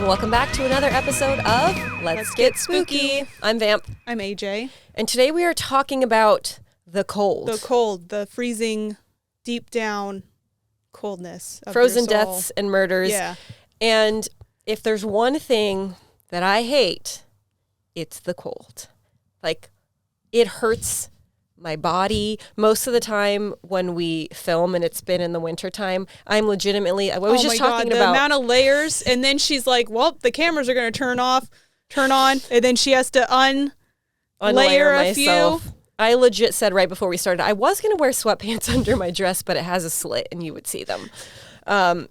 and welcome back to another episode of Let's Get Spooky. I'm Vamp. I'm AJ. And today we are talking about the cold. The cold, the freezing, deep down coldness of Frozen your soul. deaths and murders. Yeah. And if there's one thing that I hate, it's the cold. Like, it hurts my body. Most of the time when we film and it's been in the wintertime, I'm legitimately, I was just talking the about amount of layers, and then she's like, well, the cameras are going to turn on, and then she has to unlayer a myself. few. I legit said right before we started, I was going to wear sweatpants under my dress, but it has a slit and you would see them.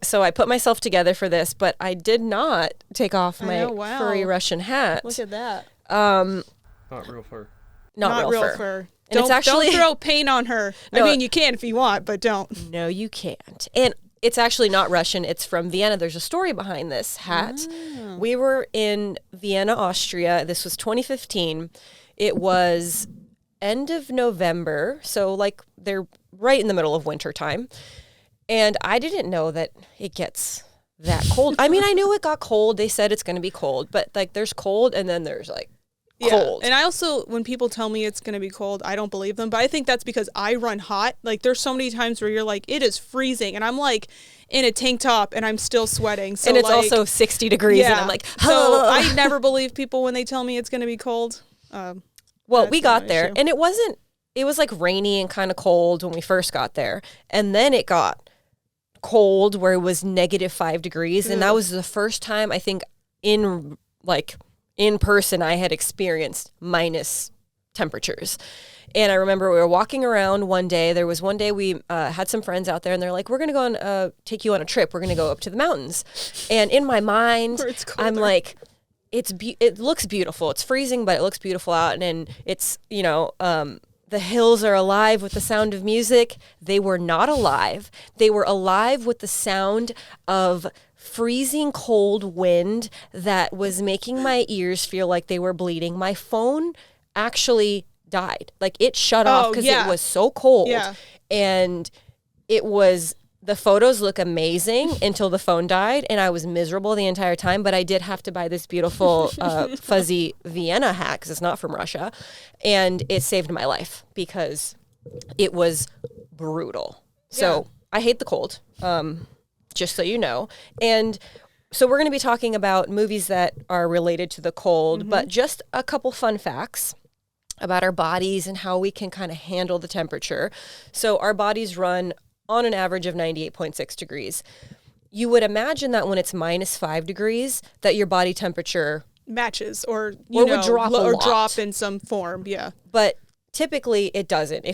So I put myself together for this, but I did not take off my furry Russian hat. Look at that. Not real fur. Not real fur. And don't throw paint on her. No, I mean, you can if you want, but don't. No, you can't. And it's actually not Russian. It's from Vienna. There's a story behind this hat. Oh. We were in Vienna, Austria. This was 2015. It was end of November. So like they're right in the middle of winter time. And I didn't know that it gets that cold. I mean, I knew it got cold. They said it's going to be cold, but like there's cold and then there's like cold. Yeah. And I also, when people tell me it's going to be cold, I don't believe them. But I think that's because I run hot. Like there's so many times where you're like, it is freezing. And I'm like in a tank top and I'm still sweating. So and it's like, also 60 degrees and I'm like, so I never believe people when they tell me it's going to be cold. Well, we got there issue. and it was like rainy and kind of cold when we first got there. And then it got cold where it was -5 degrees. And that was the first time I think in person I had experienced minus temperatures. And I remember we were walking around one day. There was one day we had some friends out there and they're like, we're going to go on take you on a trip. We're going to go up to the mountains. And in my mind, I'm like, it looks beautiful. It's freezing, but it looks beautiful out. And it's, the hills are alive with the sound of music. They were not alive. They were alive with the sound of freezing cold wind that was making my ears feel like they were bleeding. My phone actually died. Like it shut off because it was so cold. Yeah. And the photos look amazing until the phone died, and I was miserable the entire time, but I did have to buy this beautiful fuzzy Vienna hat because it's not from Russia, and it saved my life because it was brutal. So I hate the cold, just so you know. And so we're going to be talking about movies that are related to the cold, but just a couple fun facts about our bodies and how we can kind of handle the temperature. So our bodies run on an average of 98.6 degrees. You would imagine that when it's -5 degrees, that your body temperature matches or would drop a lot. Drop in some form. Yeah. But typically it doesn't.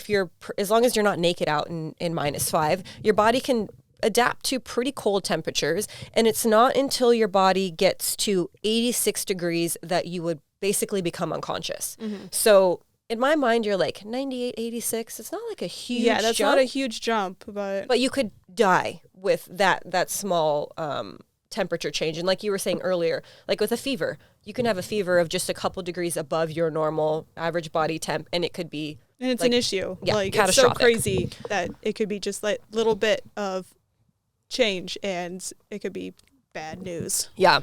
As long as you're not naked out in -5, your body can adapt to pretty cold temperatures. And it's not until your body gets to 86 degrees that you would basically become unconscious. So in my mind, you're like 98, 86. It's not like a huge jump. Yeah, that's not a huge jump, but you could die with that small temperature change. And like you were saying earlier, like with a fever, you can have a fever of just a couple degrees above your normal average body temp, and it could be it's an issue. Yeah, like catastrophic. It's so crazy that it could be just like little bit of change, and it could be bad news. Yeah.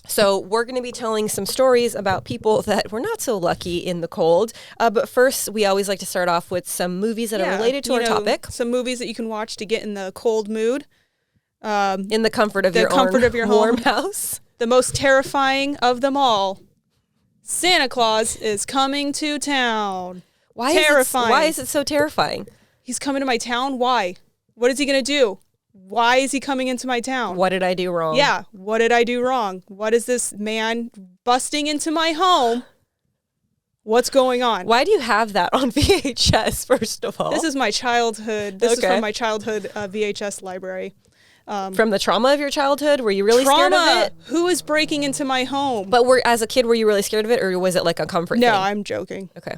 So we're going to be telling some stories about people that were not so lucky in the cold. But first, we always like to start off with some movies that are related to our topic. Some movies that you can watch to get in the cold mood. In the comfort of your warm house. The most terrifying of them all. Santa Claus is coming to town. Terrifying. Why is it so terrifying? He's coming to my town? Why? What is he going to do? Why is he coming into my town? What did I do wrong? Yeah, what did I do wrong? What is this man busting into my home? What's going on? Why do you have that on VHS, first of all? This is my childhood. This is from my childhood VHS library. From the trauma of your childhood? Were you really scared of it? Who is breaking into my home? But as a kid, were you really scared of it, or was it like a comfort thing? No, I'm joking. Okay.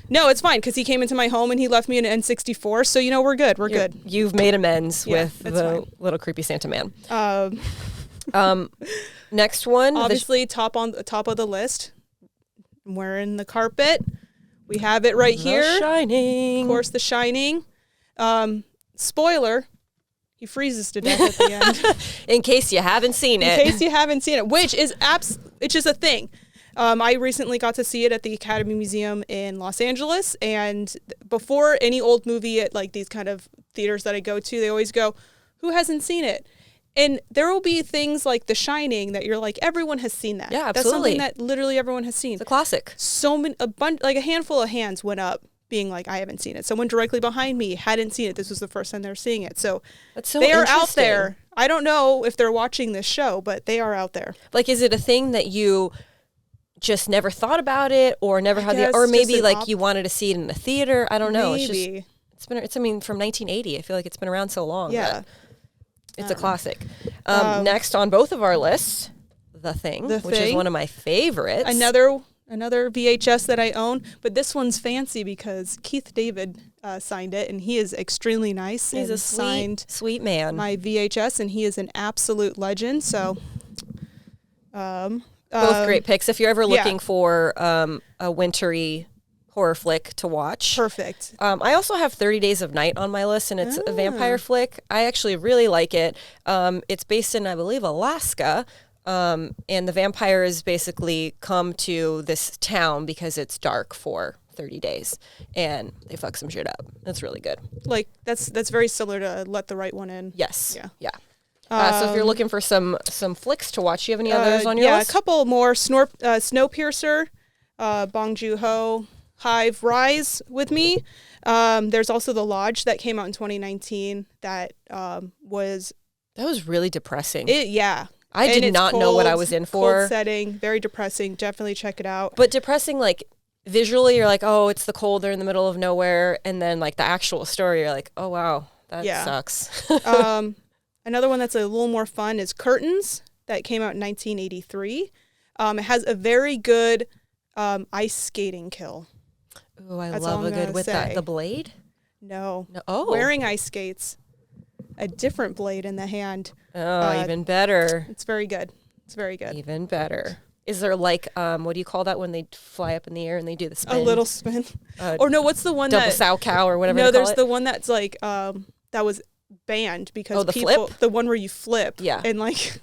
No, it's fine, because he came into my home and he left me an N64, so we're good. We're good. You've made amends with the little creepy Santa man. Next one. Obviously, top of the list. I'm wearing the carpet. We have it right here. The Shining. Of course, The Shining. Spoiler. He freezes to death at the end. In case you haven't seen it. In case you haven't seen it, which is a thing. I recently got to see it at the Academy Museum in Los Angeles, and before any old movie at like these kind of theaters that I go to, they always go, "Who hasn't seen it?" And there will be things like The Shining that you're like, everyone has seen that. Yeah, absolutely. That's something that literally everyone has seen. It's a classic. A handful of hands went up being like, I haven't seen it. Someone directly behind me hadn't seen it. This was the first time they were seeing it. So, that's so they are out interesting. there. I don't know if they're watching this show, but they are out there. Like, is it a thing that you just never thought about it, or never had guess or just maybe an like you wanted to see it in the theater? I don't know. Maybe. It's I mean, from 1980. I feel like it's been around so long. Yeah. It's a classic. Next on both of our lists, The Thing, which is one of my favorites. Another VHS that I own, but this one's fancy because Keith David signed it, and he is extremely nice. He's and a sweet man. My VHS, and he is an absolute legend. So, both great picks. If you're ever looking for a wintry horror flick to watch. Perfect. I also have 30 Days of Night on my list, and it's a vampire flick. I actually really like it. It's based in, I believe, Alaska, and the vampires basically come to this town because it's dark for 30 days, and they fuck some shit up. It's really good. Like, that's very similar to Let the Right One In. Yes. Yeah. So if you're looking for some flicks to watch, do you have any others on your list? Yeah, a couple more. Snowpiercer, Bong Joon-ho, Hive, Rise with Me. There's also The Lodge that came out in 2019 that was really depressing. I did not know what I was in for. Cold setting, very depressing. Definitely check it out. But depressing, like, visually, you're like, oh, it's the cold, they're in the middle of nowhere. And then, like, the actual story, you're like, oh, wow, that sucks. Another one that's a little more fun is Curtains that came out in 1983. It has a very good ice skating kill. Oh, I love a good with that. The blade? No. Oh. Wearing ice skates. A different blade in the hand. Oh, even better. It's very good. It's very good. Even better. Is there like, what do you call that when they fly up in the air and they do the spin? A little spin. Or no, what's the one double sow cow or whatever? No, there's the one that's like, that was banned because flip? The one where you flip. Yeah. And like.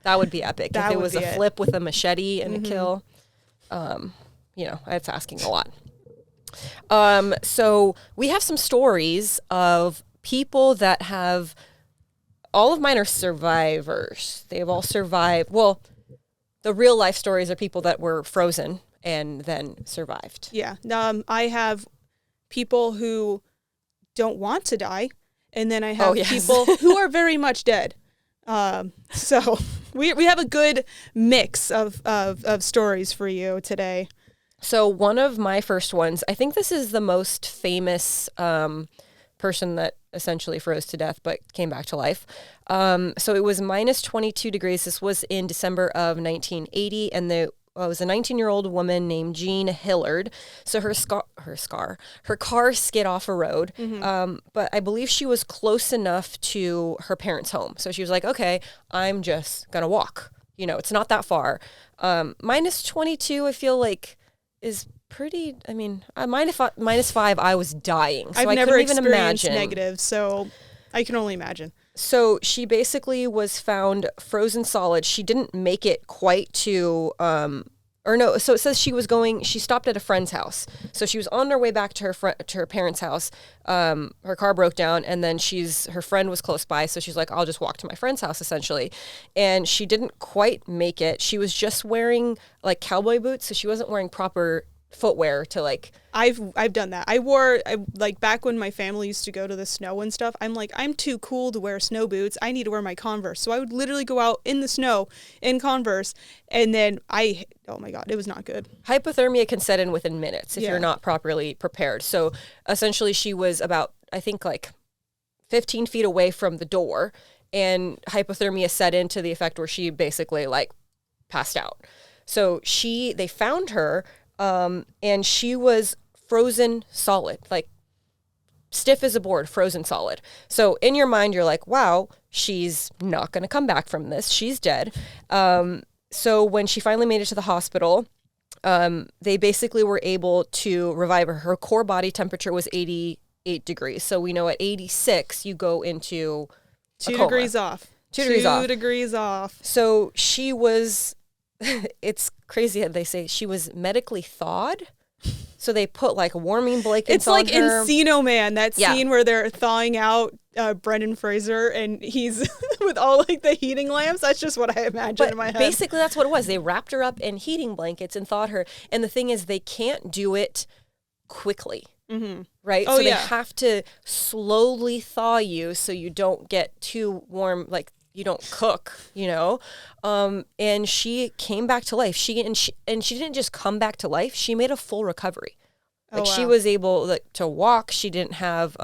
That would be epic. If it was a flip with a machete and a kill. It's asking a lot. So we have some stories of people that have, all of mine are survivors. They've all survived. Well, the real life stories are people that were frozen and then survived. Yeah. I have people who don't want to die. And then I have people who are very much dead. So we have a good mix of stories for you today. So one of my first ones, I think this is the most famous person that essentially froze to death but came back to life. So it was minus 22 degrees. This was in December of 1980, and it was a 19-year-old woman named Jean Hillard. So her car skid off a road, but I believe she was close enough to her parents' home. So she was like, okay, I'm just going to walk. It's not that far. Minus 22, I feel like, is pretty, I mean, minus 5, I was dying. So I've never experienced negative, so I can only imagine. So she basically was found frozen solid. She didn't make it quite to, so it says she stopped at a friend's house. So she was on her way back to her parents' house. Her car broke down, and then her friend was close by. So she's like, I'll just walk to my friend's house, essentially. And she didn't quite make it. She was just wearing like cowboy boots. So she wasn't wearing proper footwear to like. I've done that. I like back when my family used to go to the snow and stuff. I'm like, I'm too cool to wear snow boots. I need to wear my Converse. So I would literally go out in the snow in Converse, and then oh my God, it was not good. Hypothermia can set in within minutes if you're not properly prepared. So essentially she was about, I think, like 15 feet away from the door, and hypothermia set in to the effect where she basically like passed out. So they found her, and she was frozen solid, like stiff as a board, frozen solid. So in your mind, you're like, wow, she's not going to come back from this. She's dead. So when she finally made it to the hospital, they basically were able to revive her. Her core body temperature was 88 degrees. So we know at 86, you go into 2 coma. degrees off. 2 degrees off. 2 degrees off. So she was, it's crazy how they say she was medically thawed. So they put like warming blankets It's on like her. Encino Man, that scene where they're thawing out Brendan Fraser and he's with all like the heating lamps. That's just what I imagine in my head. Basically, that's what it was. They wrapped her up in heating blankets and thawed her. And the thing is, they can't do it quickly. Mm-hmm. Right? Oh, so they have to slowly thaw you so you don't get too warm, like you don't cook, you know? And she came back to life. She didn't just come back to life. She made a full recovery. Like she was able to walk. She didn't have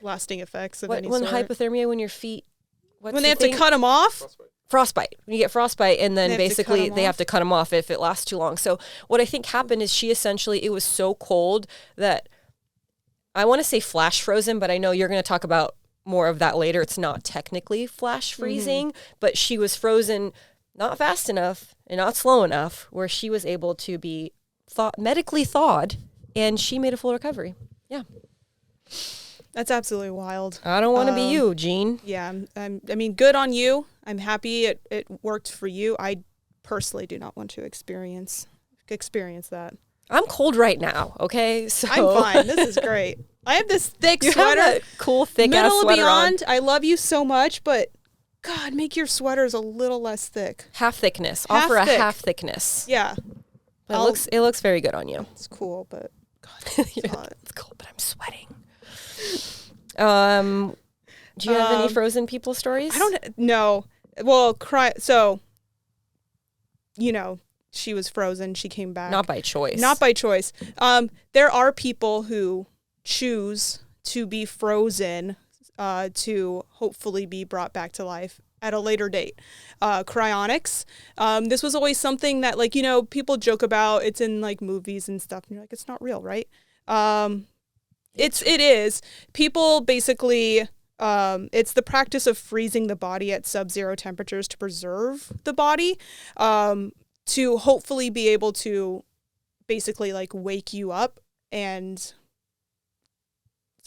lasting effects of any sort. Hypothermia when your feet, when they have to cut them off? Frostbite. When you get frostbite, and then basically they have to cut them off if it lasts too long. So what I think happened is it was so cold that I want to say flash frozen, but I know you're going to talk about more of that later. It's not technically flash freezing, but she was frozen not fast enough and not slow enough where she was able to be medically thawed, and she made a full recovery. Yeah. That's absolutely wild. I don't want to be you, Jean. Yeah. I mean, good on you. I'm happy it worked for you. I personally do not want to experience that. I'm cold right now, okay? So I'm fine. This is great. I have this thick sweater. Have that cool, thick-ass sweater Beyond. on. I love you so much, but God, make your sweaters a little less thick. Half thickness. Offer a half thickness. Yeah. But it looks very good on you. It's cool, but God, it's cold, but I'm sweating. Do you have any frozen people stories? I don't know. Well, so, you know, she was frozen. She came back. Not by choice. Not by choice. There are people who choose to be frozen to hopefully be brought back to life at a later date. Cryonics. This was always something that, like, you know, people joke about. It's in like movies and stuff. And you're like, it's not real, right? It is. People basically, it's the practice of freezing the body at sub-zero temperatures to preserve the body, to hopefully be able to basically like wake you up and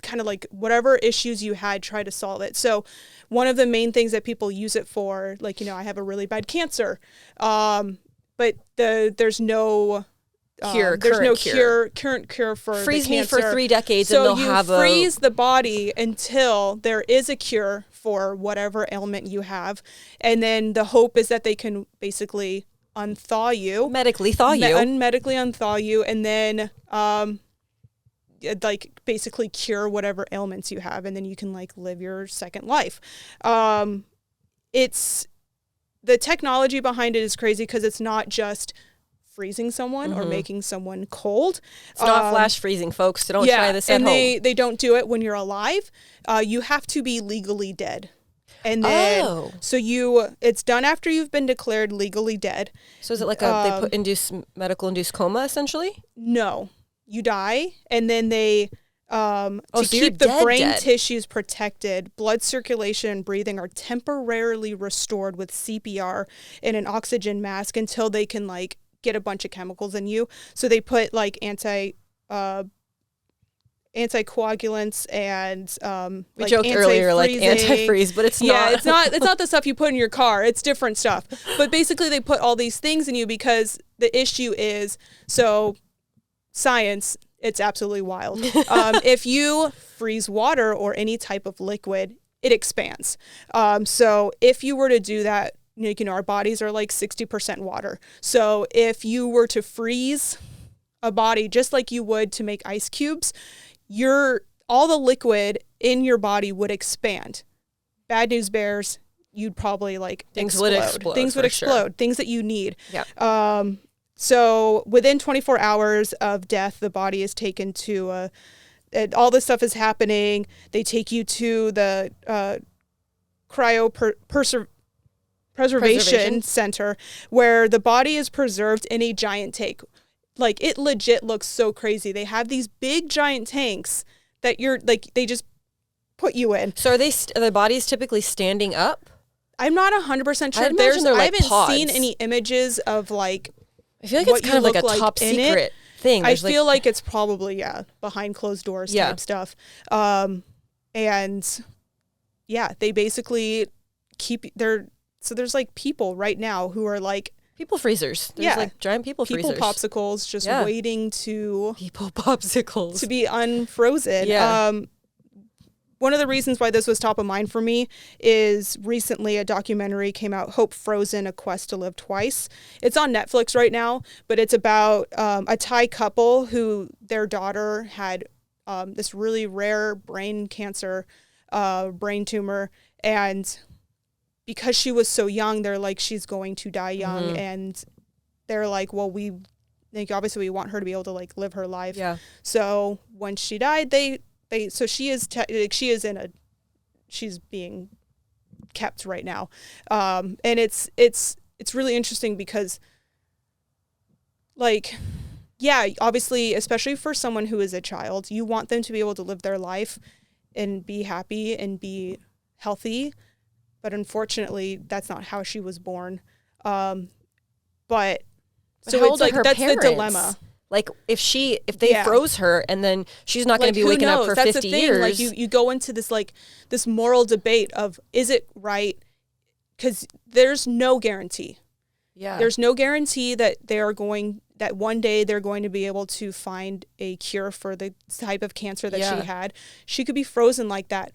kind of like whatever issues you had, try to solve it. So one of the main things that people use it for, like, you know, I have a really bad cancer, but there's no current cure for freeze the me for cancer. 3 decades, so and they'll have freeze the body until there is a cure for whatever ailment you have, and then the hope is that they can basically unthaw you, medically thaw you, unmedically unthaw you, and then like basically cure whatever ailments you have, and then you can like live your second life. It's the technology behind it is crazy because it's not just freezing someone or making someone cold. It's not flash freezing, folks. So don't try this at home. And they don't do it when you're alive. You have to be legally dead. And then, it's done after you've been declared legally dead. So is it like they put medical induced coma essentially? No, you die, and then they to keep the brain tissues protected, blood circulation and breathing are temporarily restored with CPR and an oxygen mask until they can like get a bunch of chemicals in you. So they put like anticoagulants and we joked earlier like antifreeze, but it's not. Yeah, it's not the stuff you put in your car. It's different stuff. But basically they put all these things in you because the issue is, so science, it's absolutely wild. If you freeze water or any type of liquid, it expands. So if you were to do that, you know, our bodies are like 60% water. So if you were to freeze a body just like you would to make ice cubes, all the liquid in your body would expand. Bad news bears, you'd probably like things explode. would explode. Things would explode. Sure. Things that you need. Yeah. So within 24 hours of death, the body is taken to all this stuff is happening. They take you to the preservation center where the body is preserved in a giant tank. Like, it legit looks so crazy. They have these big giant tanks that they just put you in. So are the bodies typically standing up? I'm not 100% sure. I haven't seen any images of like, I feel like it's kind of like a top secret thing. I feel like it's probably, behind closed doors type stuff. And they basically so there's like people right now who are like people freezers. There's like giant people freezers. Popsicles just waiting to people popsicles to be unfrozen. Yeah. One of the reasons why this was top of mind for me is recently a documentary came out, Hope Frozen, A Quest to Live Twice. It's on Netflix right now, but it's about a Thai couple who their daughter had this really rare brain cancer, brain tumor, and because she was so young, they're like, she's going to die young, and they're like, well, obviously we want her to be able to like live her life. Yeah. So when she died, so she's being kept right now, and it's really interesting because, like, yeah, obviously, especially for someone who is a child, you want them to be able to live their life and be happy and be healthy, but unfortunately, that's not how she was born. But so how it's old are like her that's parents? the dilemma. Like if they froze her and then she's not going to be waking up for That's 50 the thing. years. Like you go into this moral debate of, is it right? Because there's no guarantee. Yeah. There's no guarantee that that one day they're going to be able to find a cure for the type of cancer that she had. She could be frozen like that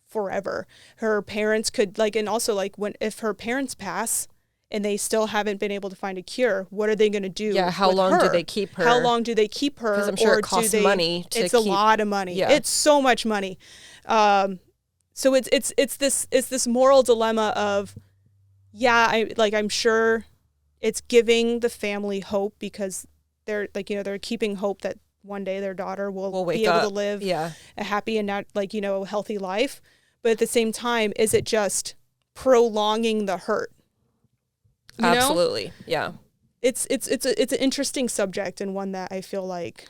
forever. Her parents could and also if her parents pass and they still haven't been able to find a cure, what are they going to do? Yeah, how long do they keep her? How long do they keep her? Because I'm sure it costs money to It's a lot of money. Yeah. It's so much money. So it's this moral dilemma of, I'm sure it's giving the family hope because they're they're keeping hope that one day their daughter will be able to live a happy and not healthy life. But at the same time, is it just prolonging the hurt? You know? Absolutely. Yeah. It's an interesting subject and one that I feel like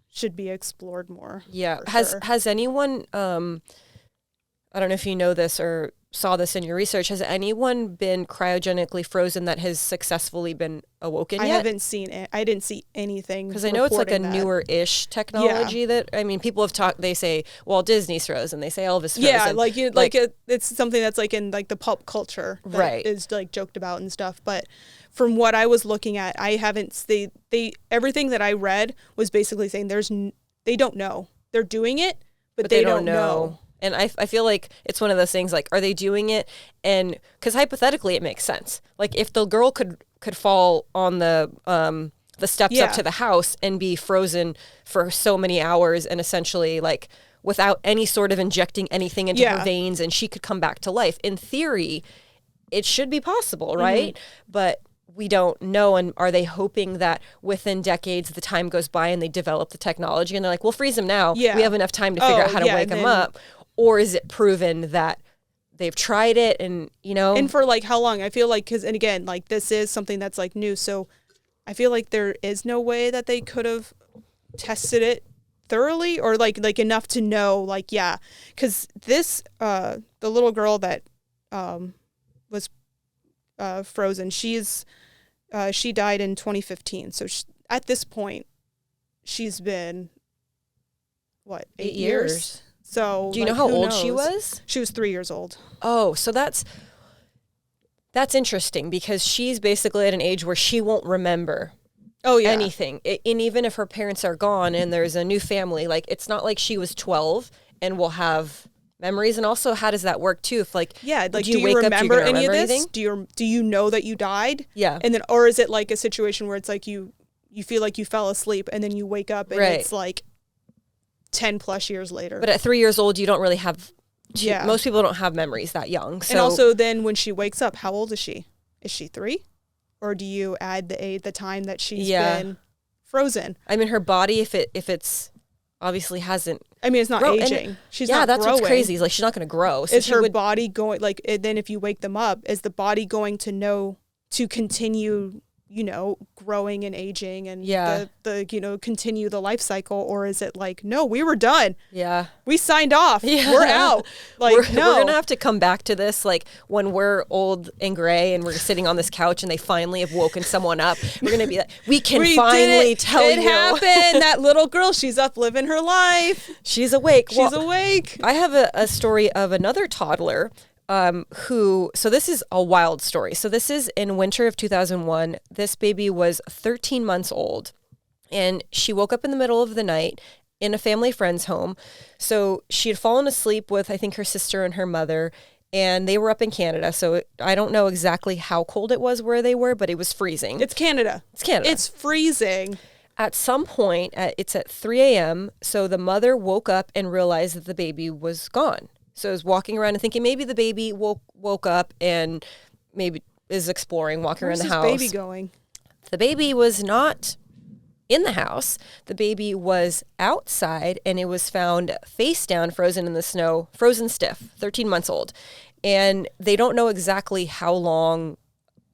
should be explored more. Yeah. Has anyone I don't know if you know this or saw this in your research, has anyone been cryogenically frozen that has successfully been awoken yet? I haven't seen it. I didn't see anything. Because I know it's like a newer-ish technology that, I mean, people have talked, they say Walt Disney's frozen, they say Elvis frozen. Yeah, it's something that's like in like the pulp culture that right. is like joked about and stuff. But from what I was looking at, I haven't, everything that I read was basically saying they don't know. They're doing it, but they don't know. And I feel like it's one of those things, like, are they doing it? And because hypothetically it makes sense. Like if the girl could fall on the steps up to the house and be frozen for so many hours and essentially like without any sort of injecting anything into her veins and she could come back to life. In theory, it should be possible, right? Mm-hmm. But we don't know. And are they hoping that within decades the time goes by and they develop the technology and they're like, we'll freeze him now. We have enough time to figure out how to wake him up. Or is it proven that they've tried it and, And for like how long? I feel like, and again, like this is something that's like new. So I feel like there is no way that they could have tested it thoroughly or like enough to know, because this, the little girl that was frozen, she died in 2015. So at this point, she's been, 8 years? So do you know how old she was? She was 3 years old. Oh, so that's interesting because she's basically at an age where she won't remember anything. And even if her parents are gone and there's a new family, like it's not like she was 12 and will have memories. And also, how does that work too? If do you wake remember up, any of this? Anything? Do you know that you died? Yeah. And then, or is it like a situation where it's like you feel like you fell asleep and then you wake up and it's like 10 plus years later. But at 3 years old, you don't really have, most people don't have memories that young. So. And also then when she wakes up, how old is she? Is she 3? Or do you add the time that she's been frozen? I mean, her body, if it's obviously hasn't. I mean, it's not aging. She's not that's growing. What's crazy. Like she's not going to grow. So is her body going, then if you wake them up, is the body going to know to continue growing and aging and Yeah. the continue the life cycle? Or is it like, no, we were done. Yeah. We signed off. Yeah. We're out. Like, we're no. going to have to come back to this, like, when we're old and gray and we're sitting on this couch and they finally have woken someone up. We're going to be like, we can finally tell it you. It happened. That little girl, she's up living her life. She's awake. She's awake. I have a story of another toddler so this is a wild story. So this is in winter of 2001. This baby was 13 months old, and she woke up in the middle of the night in a family friend's home. So she had fallen asleep with, I think, her sister and her mother, and they were up in Canada. So I don't know exactly how cold it was where they were, but it was freezing. It's Canada. It's freezing. At some point, it's at 3 a.m., so the mother woke up and realized that the baby was gone. So I was walking around and thinking maybe the baby woke up and maybe is exploring, walking around the house. Where's this baby going? The baby was not in the house. The baby was outside, and it was found face down, frozen in the snow, frozen stiff, 13 months old. And they don't know exactly how long,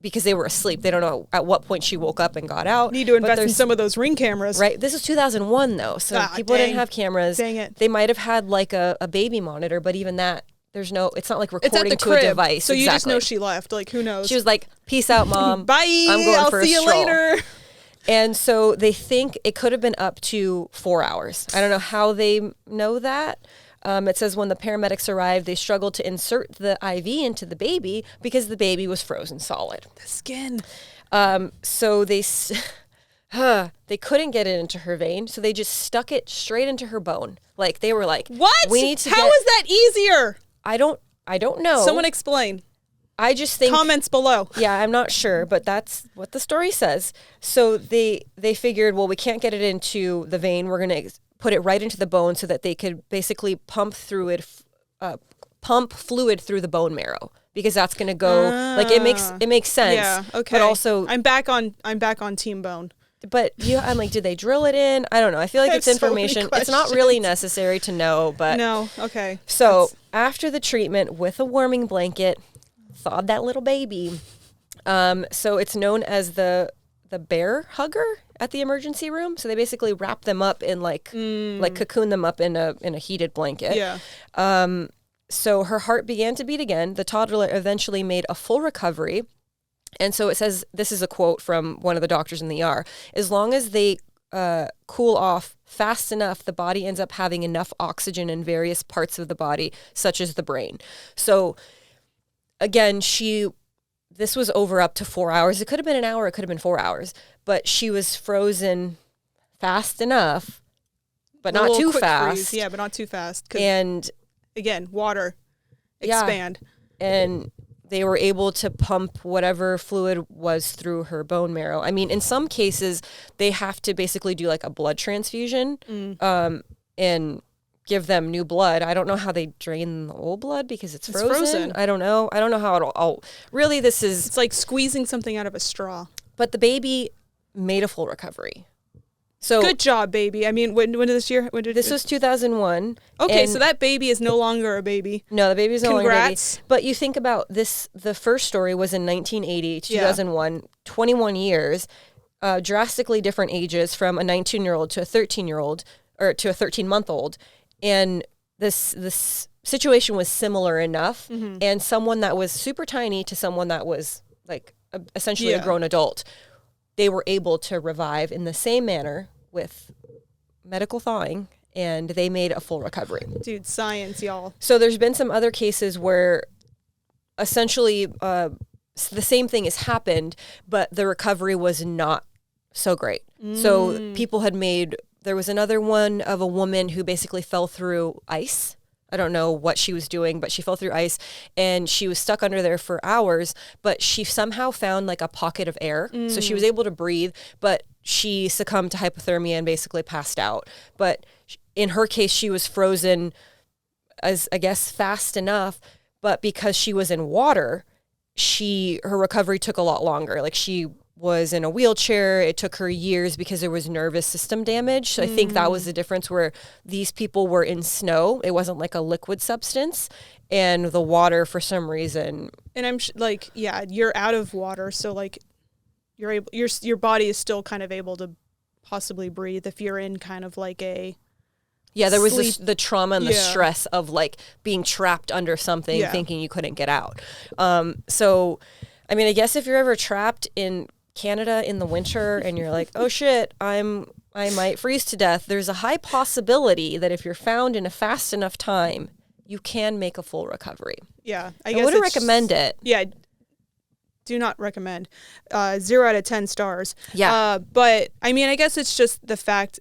because they were asleep. They don't know at what point she woke up and got out. Need to invest in some of those Ring cameras. Right. This is 2001, though. So people didn't have cameras. Dang it. They might have had like a baby monitor, but even that, it's not like recording to crib, a device. So you just know she left. Like, who knows? She was like, peace out, Mom. Bye. I'm going I'll for a see you stroll. later. And so they think it could have been up to 4 hours. I don't know how they know that. It says when the paramedics arrived, they struggled to insert the IV into the baby because the baby was frozen solid. The skin. So they couldn't get it into her vein, so they just stuck it straight into her bone. Like they were like, "What? We need to How is that easier?" I don't know. Someone explain. I just think comments below. Yeah, I'm not sure, but that's what the story says. So they figured, well, we can't get it into the vein. We're going to put it right into the bone so that they could basically pump fluid through the bone marrow, because that's going to go like it makes sense. Yeah, okay. But also I'm back on team bone. But I'm like, did they drill it in? I don't know. I feel like it's information. It's not really necessary to know, but no. Okay. So after the treatment with a warming blanket, thawed that little baby. So it's known as the bear hugger at the emergency room. So they basically wrap them up in like cocoon them up in a heated blanket. Yeah. So her heart began to beat again. The toddler eventually made a full recovery. And so it says, this is a quote from one of the doctors in the ER, as long as they cool off fast enough, the body ends up having enough oxygen in various parts of the body, such as the brain. So again, this was over up to 4 hours. It could have been an hour. It could have been 4 hours. But she was frozen fast enough, but not too fast. Freeze. Yeah, but not too fast. And again, water, expand. Yeah, and they were able to pump whatever fluid was through her bone marrow. I mean, in some cases, they have to basically do like a blood transfusion and give them new blood. I don't know how they drain the old blood because it's frozen. I don't know how it'll really, it's like squeezing something out of a straw. But the baby made a full recovery. So good job, baby. I mean, when did this year? This was 2001. Okay, so that baby is no longer a baby. No, the baby is no longer a baby. Congrats. But you think about this, the first story was in 1980 to 2001, 21 years, drastically different ages from a 19-year-old to a 13-year-old, or to a 13-month-old. And this situation was similar enough. Mm-hmm. And someone that was super tiny to someone that was like essentially a grown adult, they were able to revive in the same manner with medical thawing, and they made a full recovery. Dude, science, y'all. So there's been some other cases where essentially the same thing has happened, but the recovery was not so great. So people had there was another one of a woman who basically fell through ice. I don't know what she was doing, but she fell through ice and she was stuck under there for hours, but she somehow found like a pocket of air. So she was able to breathe, but she succumbed to hypothermia and basically passed out. But in her case, she was frozen, as I guess, fast enough, but because she was in water, her recovery took a lot longer. Like she was in a wheelchair. It took her years because there was nervous system damage. So I think that was the difference, where these people were in snow. It wasn't like a liquid substance, and the water for some reason. And I'm you're out of water. So like your body is still kind of able to possibly breathe if you're in kind of like a there was sleep. the trauma and the stress of like being trapped under something, thinking you couldn't get out. So, I mean, I guess if you're ever trapped in Canada in the winter and you're like, oh shit, I might freeze to death, there's a high possibility that if you're found in a fast enough time, you can make a full recovery. Yeah, I wouldn't recommend it. Yeah, do not recommend. 0 out of 10 stars. Yeah. But I mean, I guess it's just the fact.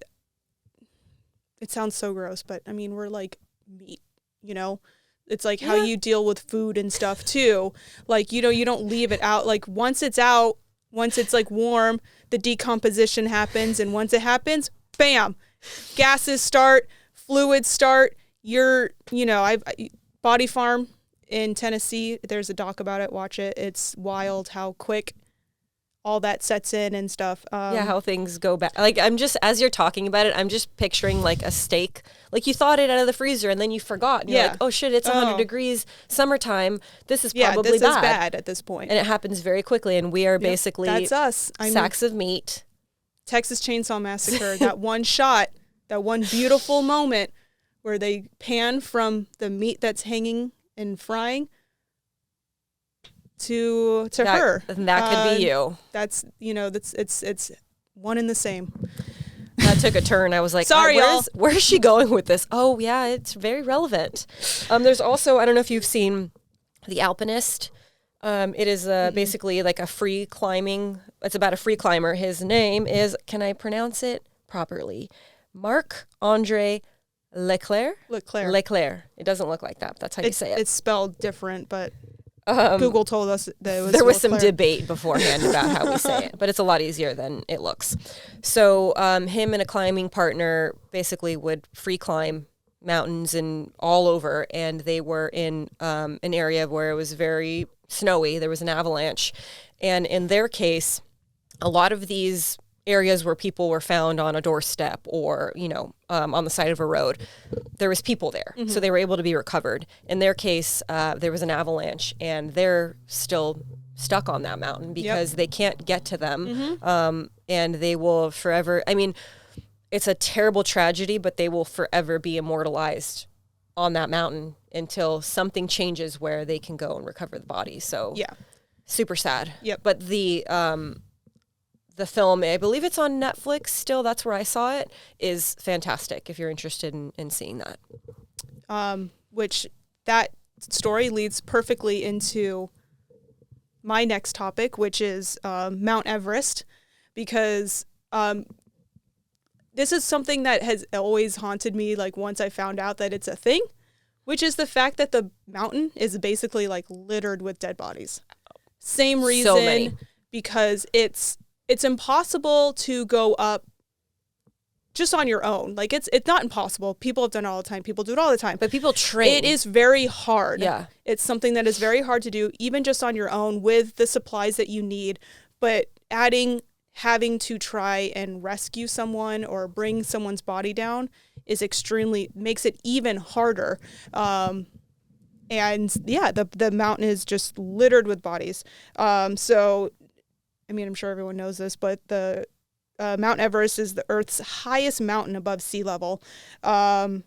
It sounds so gross, but I mean, we're like meat, you know? It's like how you deal with food and stuff too. Like, you know, you don't leave it out. Like once it's out, once it's like warm, the decomposition happens. And once it happens, bam, gases start, fluids start. Body Farm in Tennessee, there's a doc about it. Watch it. It's wild how quick all that sets in and stuff. How things go back. Like, I'm just, as you're talking about it, I'm just picturing like a steak. Like you thawed it out of the freezer and then you forgot. And you're like, oh shit, it's 100 degrees, summertime. This is probably this bad. is bad at this point. And it happens very quickly. And we are basically that's us. Sacks of meat. Texas Chainsaw Massacre, that one shot, that one beautiful moment where they pan from the meat that's hanging and frying to her. And that could be you. That's, it's one and the same. That took a turn. I was like, sorry, where's she going with this? Oh, yeah, it's very relevant. There's also, I don't know if you've seen The Alpinist. It is basically like a free climbing. It's about a free climber. His name is, can I pronounce it properly? Marc-Andre Leclerc. It doesn't look like that. That's how you say it. It's spelled different, but Google told us that it was there was some Leclerc. debate beforehand about how we say it, but it's a lot easier than it looks. So him and a climbing partner basically would free climb mountains and all over, and they were in an area where it was very snowy. There was an avalanche, and in their case, a lot of these areas where people were found on a doorstep or, on the side of a road, there was people there. So they were able to be recovered. In their case, there was an avalanche and they're still stuck on that mountain because they can't get to them. And they will forever, I mean, it's a terrible tragedy, but they will forever be immortalized on that mountain until something changes where they can go and recover the body. So super sad. But the film, I believe it's on Netflix still, that's where I saw it, is fantastic if you're interested in seeing that. Which that story leads perfectly into my next topic, which is Mount Everest, because this is something that has always haunted me, like once I found out that it's a thing, which is the fact that the mountain is basically like littered with dead bodies. Same reason, so many. Because it's impossible to go up just on your own. Like it's not impossible. People have done it all the time. People do it all the time. But people train. It is very hard. Yeah. It's something that is very hard to do, even just on your own with the supplies that you need. But having to try and rescue someone or bring someone's body down makes it even harder. And the mountain is just littered with bodies. So, I mean, I'm sure everyone knows this, but the Mount Everest is the Earth's highest mountain above sea level. And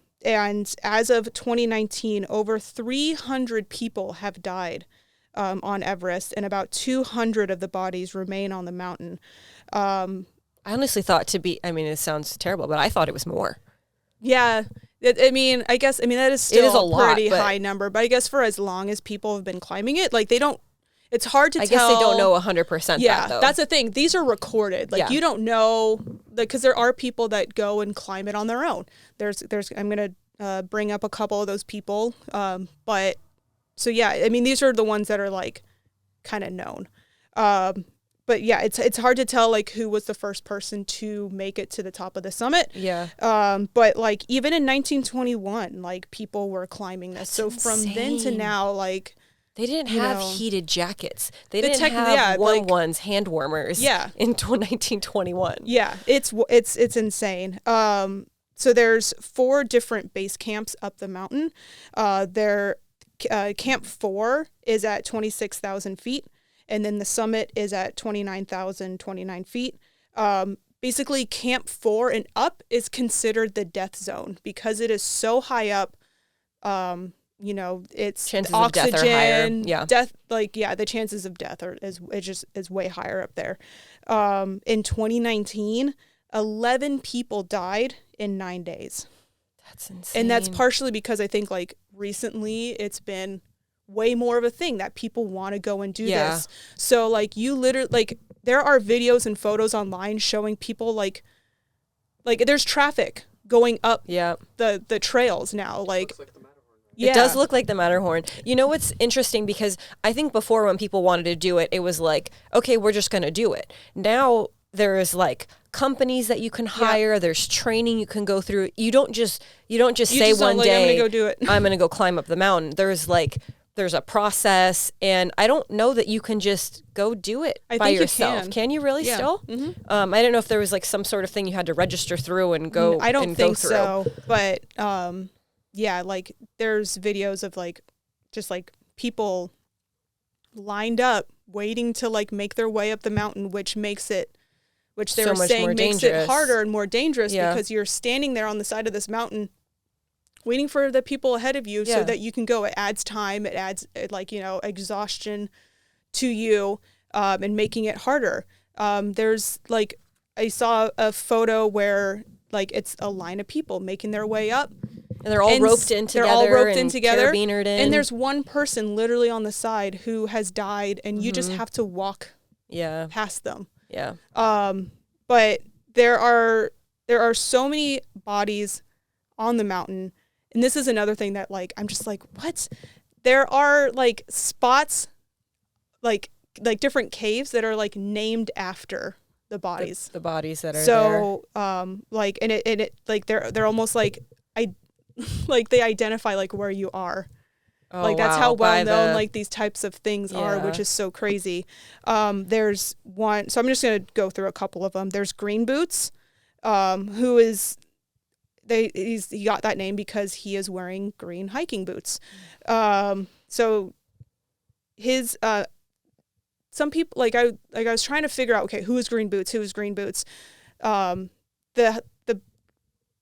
as of 2019, over 300 people have died on Everest, and about 200 of the bodies remain on the mountain. I honestly thought it sounds terrible, but I thought it was more. Yeah. That is still it is a lot, pretty high number, but I guess for as long as people have been climbing it, like it's hard to tell. I guess they don't know 100% that, though. That's the thing. These are recorded. Like, you don't know, because there are people that go and climb it on their own. I'm going to bring up a couple of those people. But, so yeah, I mean, these are the ones that are, like, kind of known. But yeah, it's hard to tell, like, who was the first person to make it to the top of the summit. Yeah. But, like, even in 1921, like, people were climbing this. So from then to now, like... They didn't have heated jackets. They didn't have ones, hand warmers. Yeah. In 1921. Yeah, it's insane. So there's 4 different base camps up the mountain. Camp 4 is at 26,000 feet, and then the summit is at 29,029 feet. Basically, Camp 4 and up is considered the death zone because it is so high up. You know, it's chances oxygen, of death are higher. Yeah. Death, the chances of death is way higher up there. In 2019, 11 people died in 9 days. That's insane. And that's partially because I think like recently it's been way more of a thing that people want to go and do this. So like you literally like there are videos and photos online showing people like there's traffic going up the trails now. Like it does look like the Matterhorn. You know what's interesting? Because I think before when people wanted to do it, it was like, okay, we're just going to do it. Now there's like companies that you can hire. Yeah. There's training you can go through. You don't just say one day, I'm going to go do it. I'm going to go climb up the mountain. There's a process, and I don't know that you can just go do it by yourself. Can you really still? Mm-hmm. I don't know if there was like some sort of thing you had to register through and go. I don't think so, but yeah, like there's videos of like just like people lined up waiting to like make their way up the mountain, which they were saying makes it harder and more dangerous because you're standing there on the side of this mountain waiting for the people ahead of you so that you can go. It adds time, it adds like, you know, exhaustion to you and making it harder. There's like, I saw a photo where like it's a line of people making their way up. And they're all roped in together. They're all roped in together. Carabinered in. And there's one person literally on the side who has died, and you just have to walk past them. Yeah. But there are so many bodies on the mountain, and this is another thing that like I'm just like, what? There are like spots, like different caves that are like named after the bodies. The bodies that are there. So like and it like they're almost like like they identify like where you are. Oh, like that's how well known like these types of things are, which is so crazy. There's one, so I'm just gonna go through a couple of them. There's Green Boots, who is he got that name because he is wearing green hiking boots. So his some people I was trying to figure out, okay, who is Green Boots?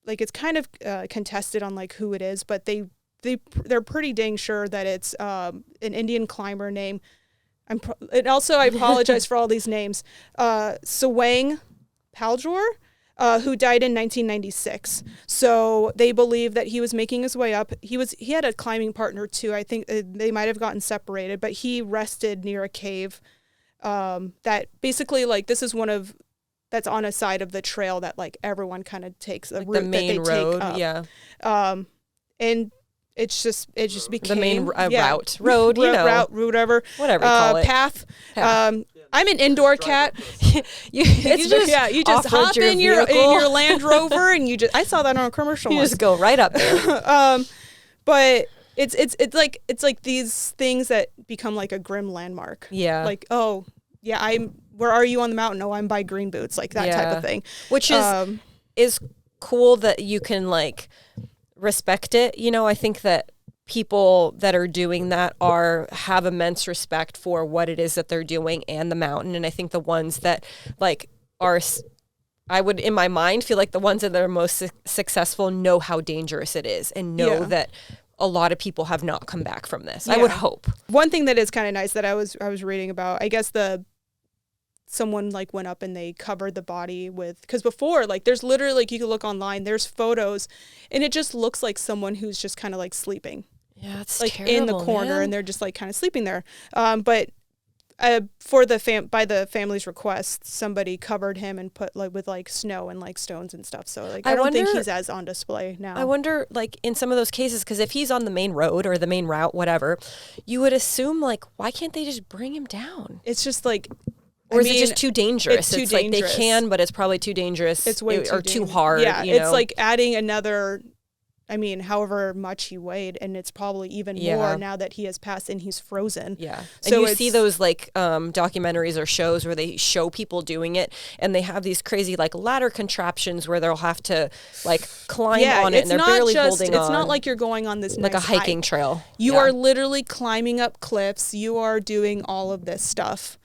Like it's kind of contested on like who it is, but they're pretty dang sure that it's an Indian climber named. And also I apologize for all these names. Sawang Paljor, who died in 1996. So they believe that he was making his way up. He had a climbing partner too. I think they might have gotten separated, but he rested near a cave. That basically like this is one of. That's on a side of the trail that like everyone kind of takes a route the main that they road, take up. And it just became the main road, you know, route, whatever you call it, path. I'm an indoor cat. you just hop in your Land Rover and I saw that on a commercial. You just go right up there. But it's like these things that become like a grim landmark. Yeah. Like, oh yeah, where are you on the mountain? Oh, I'm by Green Boots, like that type of thing. Which is cool that you can like respect it. You know, I think that people that are doing that have immense respect for what it is that they're doing and the mountain. And I think the ones that like I would in my mind feel like the ones that are most successful know how dangerous it is and know that a lot of people have not come back from this. I would hope. One thing that is kind of nice that I was reading about, I guess someone like went up and they covered the body because before like there's literally like you can look online, there's photos and it just looks like someone who's just kind of like sleeping. Yeah, it's like terrible, in the corner, man. And they're just like kind of sleeping there. But for by the family's request, somebody covered him and put like with like snow and like stones and stuff. So like I don't think he's as on display now. I wonder like in some of those cases, because if he's on the main road or the main route, whatever, you would assume like why can't they just bring him down? It's just like. Or is it just too dangerous? It's too dangerous. Like they can, but it's probably too dangerous. It's way too hard. Yeah, you know? It's like adding another I mean, however much he weighed, and it's probably even Yeah. more now that he has passed and he's frozen. Yeah. So And you it's- see those like documentaries or shows where they show people doing it, and they have these crazy like ladder contraptions where they'll have to like climb on it, and they're barely holding on. It's not like you're going on this like nice a hiking hike. trail. You Yeah. are literally climbing up cliffs. You are doing all of this stuff.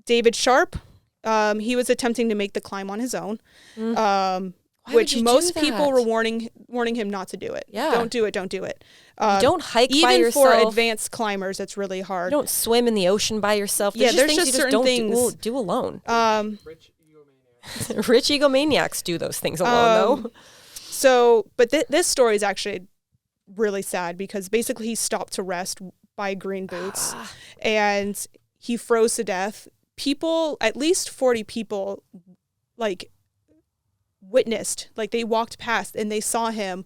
David Sharp, he was attempting to make the climb on his own, Why would which you most do people that? were warning him not to do it. Yeah. Don't do it. Don't do it. Don't hike by Even for yourself. advanced climbers, it's really hard. You don't swim in the ocean by yourself. Yeah, there's things just you just certain don't things- do alone. Rich egomaniac. Rich egomaniacs do those things alone, though. So, but this story is actually really sad because basically he stopped to rest by green boots and he froze to death. People, at least 40 people, like witnessed, like they walked past and they saw him.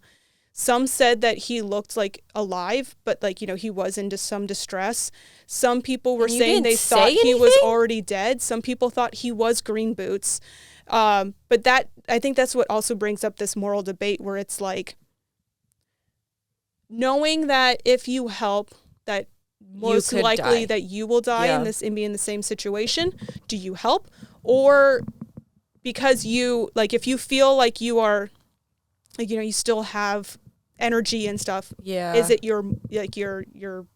Some said that he looked like alive, but like, you know, he was into some distress. Some people were And you saying didn't they say thought he was anything? already dead. Some people thought he was green boots. But that, I think that's what also brings up this moral debate where it's like, knowing that if you help, that most could likely die. that you will die Yeah. in this and be in the same situation, do you help? Or because you, like, if you feel like you are, like, you know, you still have energy and stuff, Yeah. is it your, like, your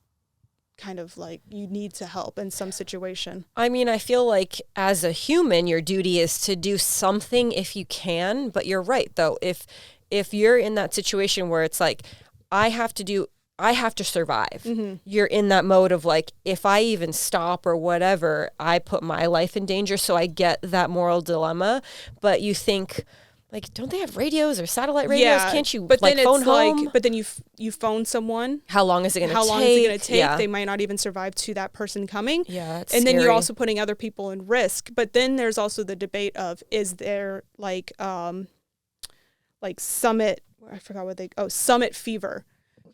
kind of like, you need to help in some situation? I mean, I feel like as a human, your duty is to do something if you can. But you're right, though. If you're in that situation where it's like, I have to survive. Mm-hmm. You're in that mode of like, if I even stop or whatever, I put my life in danger. So I get that moral dilemma. But you think, like, don't they have radios or satellite radios? Yeah, Can't you but like then phone it's home? like, but then you phone someone. How long is it going to take? How long is it going to take? Yeah. They might not even survive to that person coming. Yeah, it's And then you're scary. also putting other people in risk. But then there's also the debate of, is there like summit, I forgot what summit fever.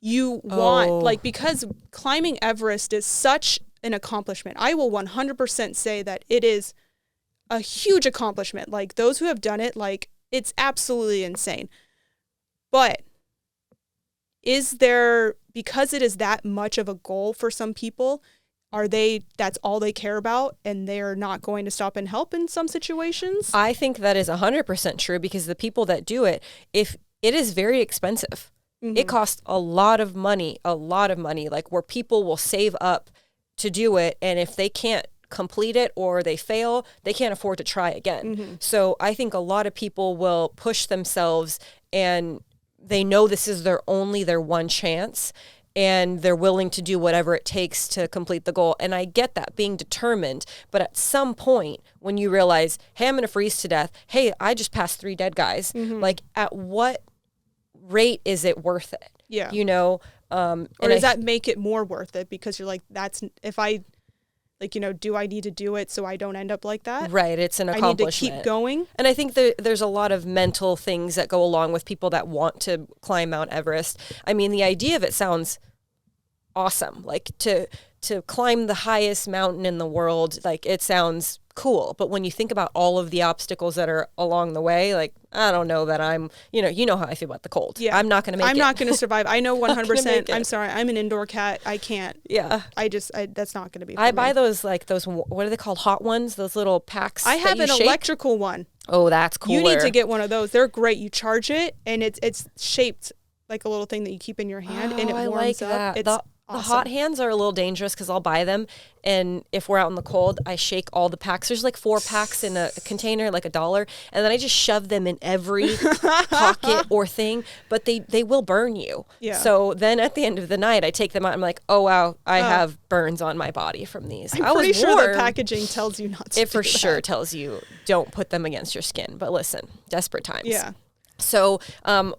You want, like, because climbing Everest is such an accomplishment. I will 100% say that it is a huge accomplishment. Like, those who have done it, like, it's absolutely insane. But is there, because it is that much of a goal for some people, that's all they care about and they're not going to stop and help in some situations? I think that is 100% true because the people that do it, if it is very expensive. It costs a lot of money, like where people will save up to do it. And if they can't complete it or they fail, they can't afford to try again. So I think a lot of people will push themselves and they know this is their one chance and they're willing to do whatever it takes to complete the goal. And I get that, being determined. But at some point when you realize, hey, I'm going to freeze to death. Hey, I just passed 3 dead guys. Like, at what rate is it worth it? Yeah. You know? Or does that make it more worth it? Because you're like, if I, like, you know, do I need to do it so I don't end up like that? Right. It's an I need accomplishment. to keep going. And I think there's a lot of mental things that go along with people that want to climb Mount Everest. I mean, the idea of it sounds awesome. Like, to climb the highest mountain in the world, like, it sounds cool. But when you think about all of the obstacles that are along the way, like, I don't know that I'm, you know how I feel about the cold. Yeah. I'm not going to make it. I'm not going to survive. I know Not gonna 100%. make it. I'm sorry. I'm an indoor cat. I can't. Yeah. That's not going to be for I me. buy those, what are they called? Hot ones? Those little packs. I have that you an shake? electrical one. Oh, that's cooler. You need to get one of those. They're great. You charge it and it's shaped like a little thing that you keep in your hand and it I warms like up. that. It's The awesome. hot hands are a little dangerous because I'll buy them, and if we're out in the cold, I shake all the packs. There's like 4 packs in a container, like $1, and then I just shove them in every pocket or thing. But they will burn you. Yeah. So then at the end of the night, I take them out. I'm like, oh wow, I have burns on my body from these. I'm I was pretty sure warm. the packaging tells you not to. It for do that. sure tells you don't put them against your skin. But listen, desperate times. Yeah. So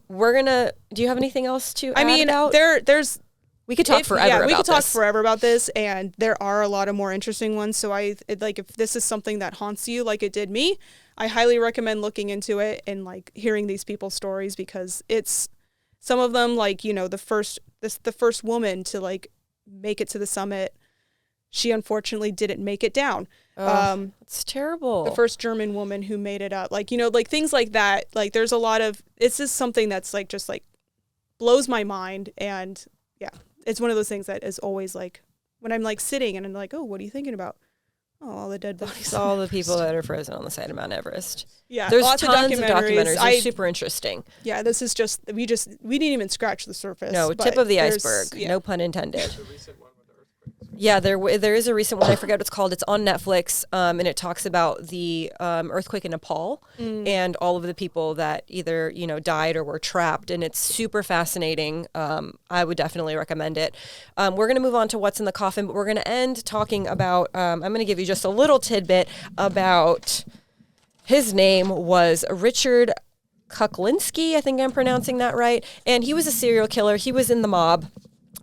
we're gonna. Do you have anything else to? I add mean, about? there's. We could talk forever. Yeah, about we could talk this. forever about this, and there are a lot of more interesting ones. So if this is something that haunts you, like it did me, I highly recommend looking into it and like hearing these people's stories because it's some of them, like, you know, the first woman to like make it to the summit, she unfortunately didn't make it down. It's terrible. The first German woman who made it up, like, you know, like things like that. Like, there's a lot of, it's just something that's like just like blows my mind. And yeah, it's one of those things that is always like, when I'm like sitting and I'm like, oh, what are you thinking about? Oh, all the dead bodies. It's all the people that are frozen on the side of Mount Everest. Yeah, There's lots tons of of documentaries. They're super interesting. Yeah, this is just, we didn't even scratch the surface. No, but tip of the there's- iceberg. yeah. No pun intended. The recent one with the earthquakes. Yeah, there is a recent one. I forget what it's called. It's on Netflix, and it talks about the earthquake in Nepal and all of the people that either died or were trapped, and it's super fascinating. I would definitely recommend it. We're going to move on to what's in the coffin, but we're going to end talking about. I'm going to give you just a little tidbit about. His name was Richard Kuklinski. I think I'm pronouncing that right, and he was a serial killer. He was in the mob.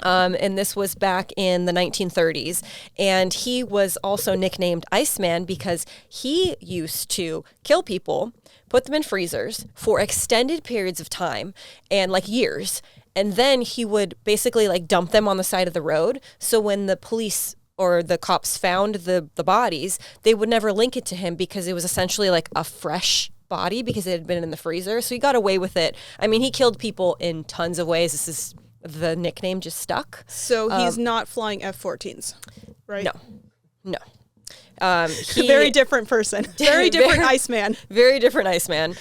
And this was back in the 1930s. And he was also nicknamed Iceman because he used to kill people, put them in freezers for extended periods of time and like years. And then he would basically like dump them on the side of the road. So when the police or the cops found the bodies, they would never link it to him because it was essentially like a fresh body because it had been in the freezer. So he got away with it. I mean, he killed people in tons of ways. The nickname just stuck. So he's not flying F-14s, right? No. Very different person. Very different Iceman. Very different Iceman.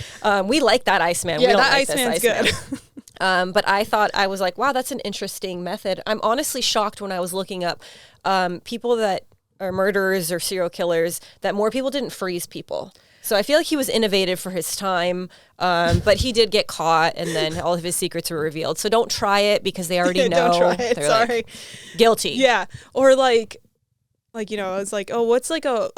We like that Iceman. Yeah, we don't that like Iceman's this Iceman. But I was like, wow, that's an interesting method. I'm honestly shocked when I was looking up people that are murderers or serial killers that more people didn't freeze people. So I feel like he was innovative for his time, but he did get caught, and then all of his secrets were revealed. So don't try it because they already know. Don't try it. They're Sorry. like, guilty. Yeah, or like I was like, oh, what's like a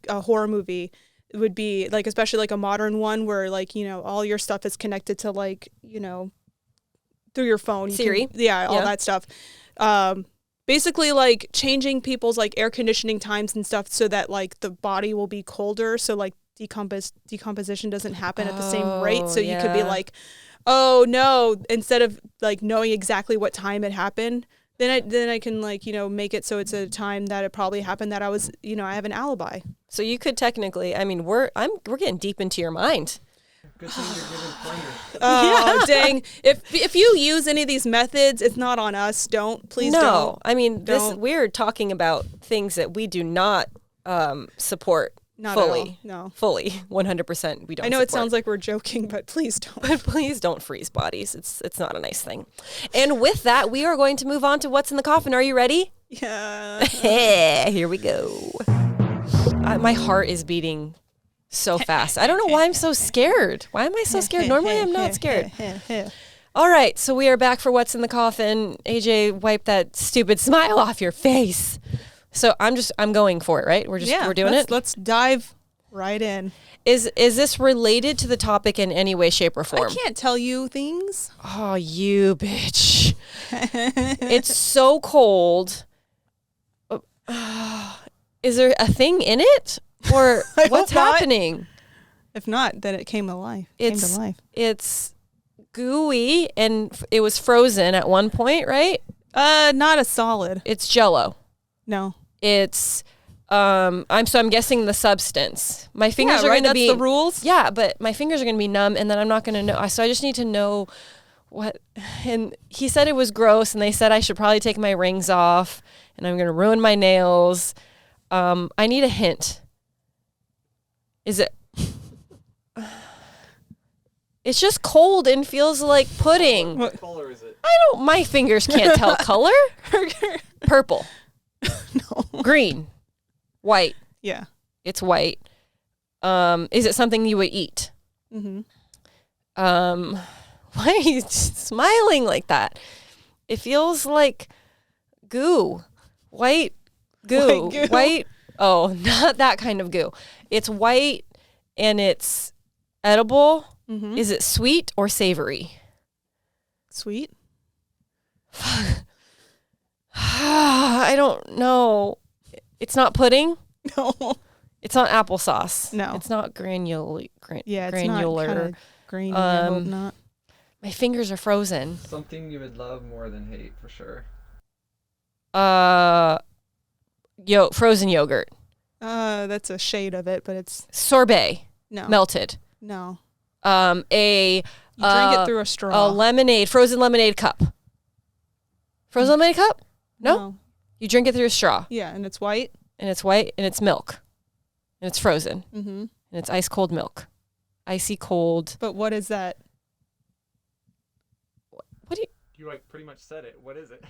horror movie? It would be like, especially like a modern one where like all your stuff is connected to like through your phone. Siri. All that stuff. Basically like changing people's like air conditioning times and stuff so that like the body will be colder, so like decomposition doesn't happen at the same rate. So you could be like, oh no, instead of like knowing exactly what time it happened, then I can like make it so it's a time that it probably happened that I was I have an alibi. So you could technically, I mean, we're getting deep into your mind. Good thing you're giving pointers. Oh, dang. If you use any of these methods, it's not on us. Please don't. No, I mean, we're talking about things that we do not support Not fully. at all. No. Fully, 100% we don't I know support. it sounds like we're joking, but please don't. But please don't freeze bodies. It's not a nice thing. And with that, we are going to move on to what's in the coffin. Are you ready? Yeah. Here we go. My heart is beating so fast. I don't know why I'm so scared. Why am I so scared? Normally I'm not scared. All right, so we are back for what's in the coffin. AJ, wipe that stupid smile off your face. So I'm going for it, right? We're doing it. Let's dive right in. Is this related to the topic in any way, shape, or form? I can't tell you things. Oh, you bitch. It's so cold. Is there a thing in it? Or what's happening? If not, then it came alive. It's gooey and it was frozen at one point, right? Not a solid. It's Jell-O. No. It's I'm guessing the substance. My fingers are going to be That's the rules. Yeah, but my fingers are going to be numb, and then I'm not going to know. So I just need to know what. And he said it was gross, and they said I should probably take my rings off, and I'm going to ruin my nails. I need a hint. Is it? It's just cold and feels like pudding. What color is it? My fingers can't tell color. Purple. No. Green. White. Yeah. It's white. Is it something you would eat? Mm-hmm. Why are you smiling like that? It feels like goo. White goo. White goo. White. Oh, not that kind of goo. It's white and it's edible. Mm-hmm. Is it sweet or savory? Sweet. I don't know. It's not pudding. No. It's not applesauce. No. It's not granular. Yeah, it's granular. not kind of grainy. I hope not. My fingers are frozen. Something you would love more than hate, for sure. Frozen yogurt. That's a shade of it, but it's Sorbet. no. Melted. No. A You drink it through a straw. A lemonade, frozen lemonade cup. Frozen lemonade cup? No. You drink it through a straw. Yeah, and it's white. And it's white, and it's milk. And it's frozen. Mm-hmm. And it's ice cold milk. Icy cold. But what is that? What do you... You like pretty much said it. What is it?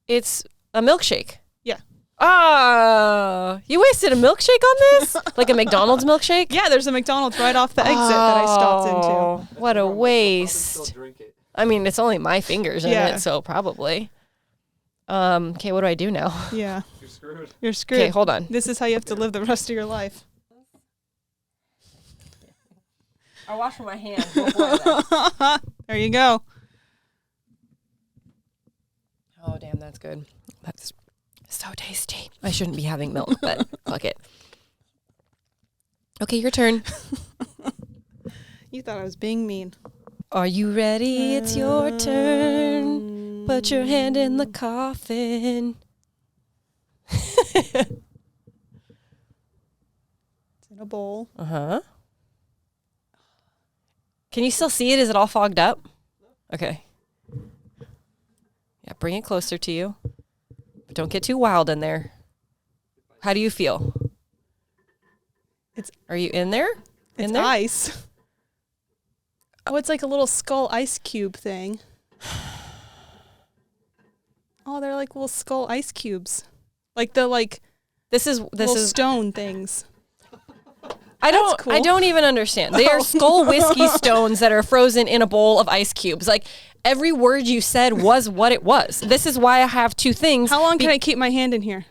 It's a milkshake. Yeah. Ah, you wasted a milkshake on this? Like a McDonald's milkshake? Yeah, there's a McDonald's right off the exit that I stopped into. What a Still waste. drink it. I mean, it's only my fingers in Yeah. it, so probably. Okay, what do I do now? Yeah. You're screwed. You're screwed. Okay, hold on. This is how you have to live the rest of your life. I wash my hands before that. There you go. Oh, damn, that's good. That's so tasty. I shouldn't be having milk, but fuck it. Okay, your turn. You thought I was being mean. Are you ready? It's your turn. Put your hand in the coffin. It's in a bowl. Uh-huh. Can you still see it? Is it all fogged up? Okay. Yeah, bring it closer to you. But don't get too wild in there. How do you feel? Are you in there? It's In there? ice. Oh, it's like a little skull ice cube thing. Oh, they're like little skull ice cubes. Like the This is little stone things. I cool. don't even understand. They are skull whiskey stones that are frozen in a bowl of ice cubes. Like every word you said was what it was. This is why I have two things. How long can I keep my hand in here?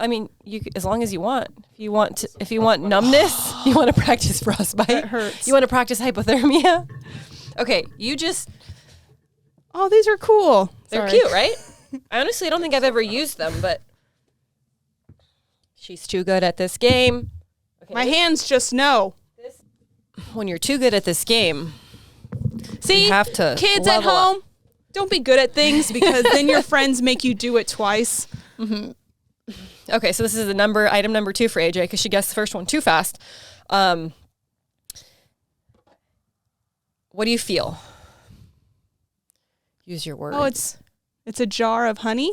I mean, as long as you want. If you want numbness, you want to practice frostbite. That hurts. You want to practice hypothermia. Okay, Oh, these are cool. they're Sorry. cute, right? I honestly don't think I've ever used them, but she's too good at this game. Okay, My hands just know. when you're too good at this game, See, you have to kids at level up. home, don't be good at things because then your friends make you do it twice. Okay, so this is item number 2 for AJ because she guessed the first one too fast. What do you feel? Use your words. Oh, it's a jar of honey.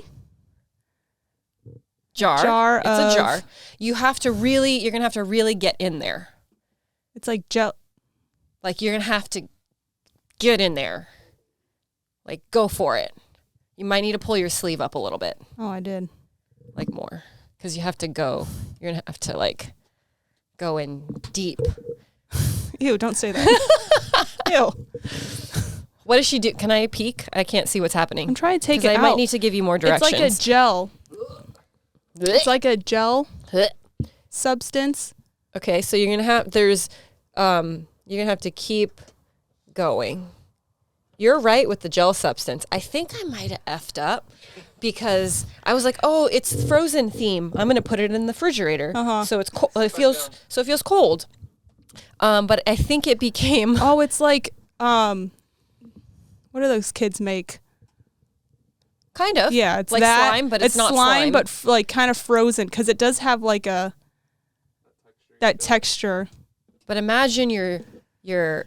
jar. It's of- a jar. You're gonna have to really get in there. It's like gel. Like you're gonna have to get in there. Like go for it. You might need to pull your sleeve up a little bit, Oh, I did. like more, because you have to go. You're gonna have to like go in deep. Ew, don't say that. Ew. What does she do? Can I peek? I can't see what's happening. I'm trying to take 'Cause it I out. might need to give you more It's directions. like a gel. It's like a gel substance. Okay, so you're gonna have to keep going. You're right with the gel substance. I think I might have effed up because I was like, "Oh, it's Frozen theme. I'm gonna put it in the refrigerator, so it's cold. It feels cold." But I think it became Oh, it's like what do those kids make? kind of Yeah, it's like that. slime, but it's not slime, slime. but like kind of frozen because it does have like that texture. But imagine you're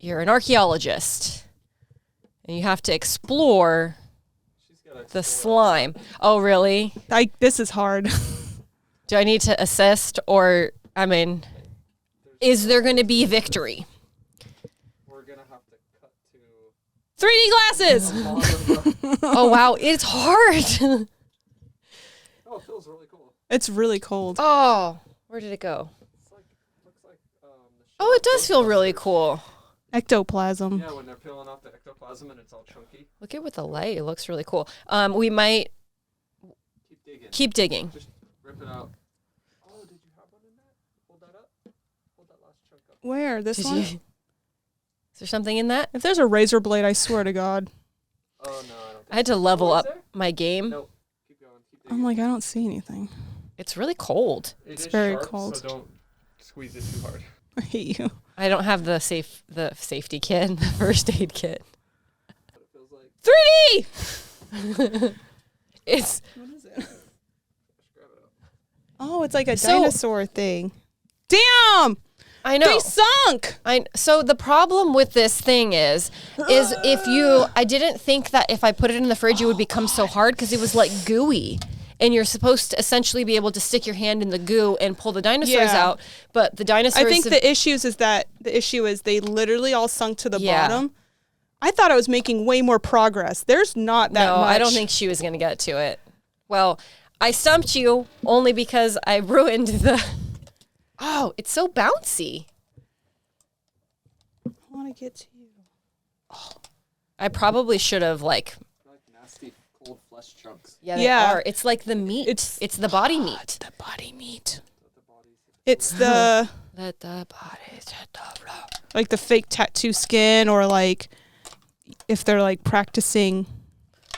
an archaeologist and you have to explore the slime. Oh, really? This is hard. Do I need to assist or, I mean, is there going to be victory? We're gonna have to cut to 3D glasses. Oh, wow. It's hard. Oh, it feels really cool. It's really cold. Oh, where did it go? It's like looks like the Oh, it does feel really cool. Ectoplasm. Yeah, when they're peeling off the ectoplasm and it's all chunky. Look at with the light. It looks really cool. We might Keep digging. keep digging. Just rip it out. Oh, did you have one in that? Hold that up. Hold that last chunk up. Where? This Did one? you- Is there something in that? If there's a razor blade, I swear to God. Oh no, I don't think I had to level Oh, is up there? my game. Nope. Keep going. Keep digging. I'm like, I don't see anything. It's really cold. It's very sharp, cold. So don't squeeze it too hard. I hate you. I don't have the safety kit, the first aid kit. But it feels like 3D. It's What is it? just grab it up. Oh, it's like a So- dinosaur thing. Damn! I know. They sunk. So the problem with this thing is I didn't think that if I put it in the fridge, it would become so hard because it was like gooey. And you're supposed to essentially be able to stick your hand in the goo and pull the dinosaurs out. But the dinosaurs... I think the issue is they literally all sunk to the bottom. I thought I was making way more progress. There's not that much. No, I don't think she was going to get to it. Well, I stumped you only because I ruined the... Oh, it's so bouncy. I want to get to you. Oh, I probably should have Like nasty cold flesh chunks. Yeah, they are. It's like the meat. It's the body meat. The body meat. It's the... Let the bodies hit the floor. Like the fake tattoo skin, or like if they're like practicing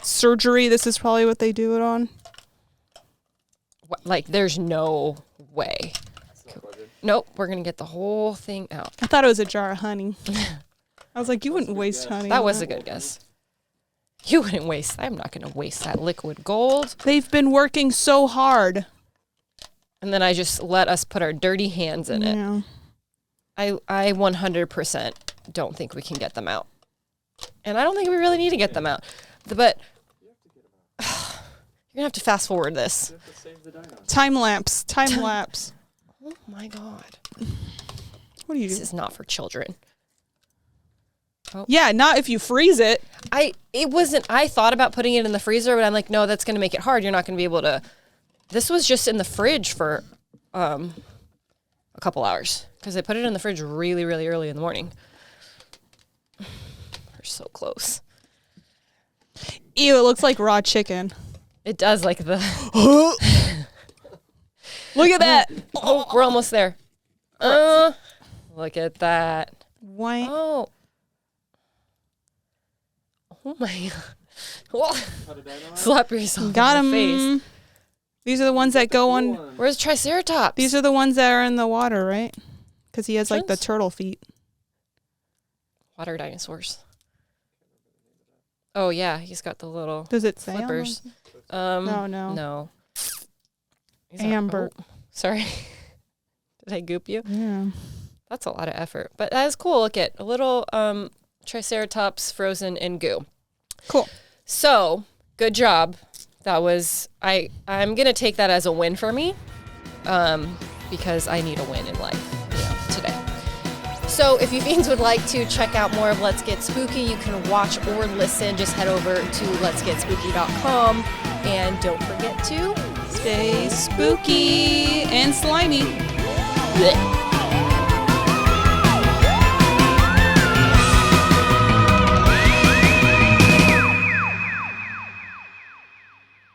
surgery, this is probably what they do it on. What, like there's no way. Nope, we're going to get the whole thing out. I thought it was a jar of honey. I was like, you wouldn't waste honey. That was a good guess. You wouldn't waste. I'm not going to waste that liquid gold. They've been working so hard. And then I just let us put our dirty hands in it. Yeah. I 100% don't think we can get them out. And I don't think we really need to get them out. But you're going to have to fast forward this. Time lapse. Oh my God. What do you do? This is not for children. Oh. Yeah, not if you freeze it. I thought about putting it in the freezer, but I'm like, no, that's going to make it hard. You're not going to be able to. This was just in the fridge for a couple hours because I put it in the fridge really, really early in the morning. We're so close. Ew, it looks like raw chicken. It does, like the... Look at that. Oh, we're almost there. Look at that. Why? Oh my God. Slap yourself Got in him. the face. These are the ones that go on. Where's Triceratops? These are the ones that are in the water, right? Because he has like the Twins? turtle feet. Water dinosaurs. Oh yeah, he's got the little Does it say flippers. No. He's Amber. Sorry. Did I goop you? Yeah. That's a lot of effort. But that is cool. Look at a little Triceratops frozen in goo. Cool. So, good job. That was I'm gonna take that as a win for me. Because I need a win in life, today. So if you fiends would like to check out more of Let's Get Spooky, you can watch or listen. Just head over to letsgetspooky.com and don't forget to Stay spooky and slimy. Blech.